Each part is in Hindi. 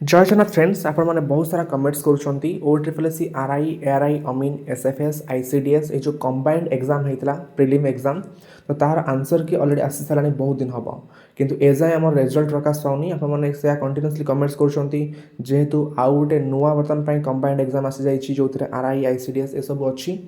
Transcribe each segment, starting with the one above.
जय जगन्नाथ फ्रेंड्स आपण मैंने बहुत सारा कमेंट्स करुँच ओ triple S R I AR I अमीन एसएफएस आईसीडीएस ये जो कंबाइंड एग्जाम होता प्रिलिम एग्जाम तो तार आंसर की अलरेडी आसी सारा बहुत दिन हम किंतु एजाए आम रिजल्ट प्रकाश पाऊनी आपने कंटिन्यूअसली कमेंट्स करुँच जेहेतु आउ गोटे नुआ बर्तमान कंबाइंड एग्जाम आसी जाइए जो आर आई आईसीडीएस ये सब अच्छी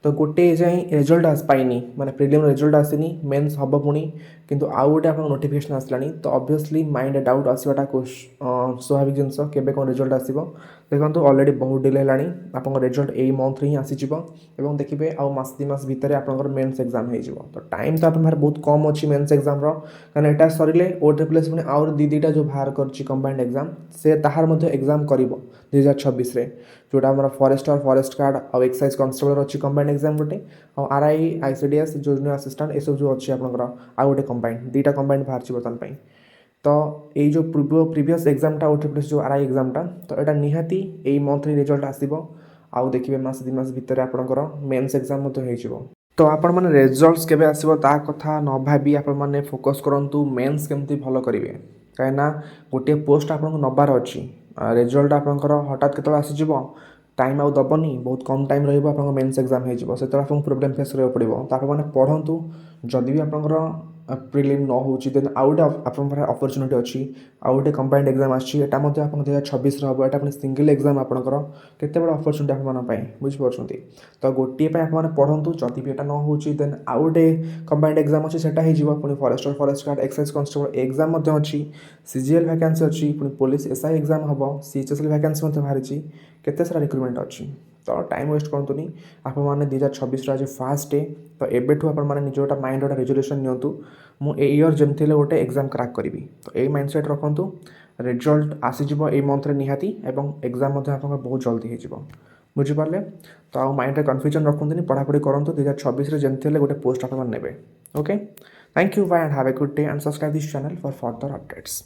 तो गोटे जाए रिजल्ट पाइनी माने प्रिलिम रिजल्ट आसनी मेन्स हम पुणी किंतु आउ गोटे आप नोटिफिकेशन आसला तो ऑब्वियसली माइंड डाउट आसवाटा स्वाभाविक जिनस केबे कौन रिजल्ट आसो देखो ऑलरेडी बहुत डिले है आप रिजल्ट यही मंथ ही आसीज देखिए आउ मास दी मास भितर आपंकर मेन्स एग्जाम हो तो टाइम तो आप बहुत कम अच्छी मेन्स एग्जाम कारण यहाँ सरिले ओ ट्रिपल एस पुणी आउ दीटा जो बाहर कर कंबाइंड एग्जाम से ताहार एग्जाम कर 2026 जोटा आम फॉरेस्टर फॉरेस्ट गार्ड और एक्साइज कॉन्स्टेबल अच्छी कंबाइंड एग्जाम गोटे और are I ICDS junior assistant ये सब जो अच्छी आपंकर आउ गोटे कंबाइंड दुईटा कंबाइंड बाहर बर्तमान तो ये जो प्रीवियस एग्जामटा ओ ट्रिपल एस जो आर आई एग्जामटा तो यहाँ निहाती यही मंथ रिजल्ट आसो आउ देखिए मास दी मास भितर आपंकर मेन्स एग्जाम तो आपण मैंने रिजल्ट्स केबे आसीबो ता कथा न भाबी आपण मैंने फोकस करंतु मेन्स केमती भलो करिवे कहीं गोटे पोस्ट आपको नबार अच्छी रिजल्ट आपंकर हठात केत आसीज टाइम आउ दबनी बहुत कम टाइम रहा मेन्स एग्जाम हो प्रोब्लेम फेस करा पड़ो तो आपने पढ़ु जदि भी आपंकर प्रिलिम न हो देन आउ गोटे आपंकर अपरच्युनिटी अच्छी आउ गोटे कंबाइंड एग्जाम आछी 2026 हम यहाँ सिंगल एग्जाम आपंकर केते बड़ अपरच्युनिटी आपंपाई बुझीपार तो गोटे आपने पढ़ु जदि भी यहाँ न हो देन आउ गोटे कंबाइंड एग्जाम अच्छी से पुणी forester forest guard excise constable exam अच्छी सीजीएल वैकेंसी अच्छी पुणी पुलिस एसआई एग्जाम हम सीएचएसएल वैकेंसी बाहरी केते सारा रिक्रुटमेंट अच्छी तो टाइम वेस्ट करतुनि आपने 2026 आज फास्ट डे तो एबेठू आपने निज गोटा माइंड गोटा रेजोल्यूशन नियंतु मु ए ईयर जमती गोटे एग्जाम क्रैक करी तो यही माइंडसेट रखु रिजल्ट आसीज ये मंथ निहाती एवं एग्जाम आप बहुत जल्दी हो बुझीपारे तो आउ माइंड कन्फ्यूजन रखुनी पढ़ापढ़ी करूँ 2026 जमती गोटे पोस्ट आप okay thank you bye and have a good day and subscribe this channel for further updates.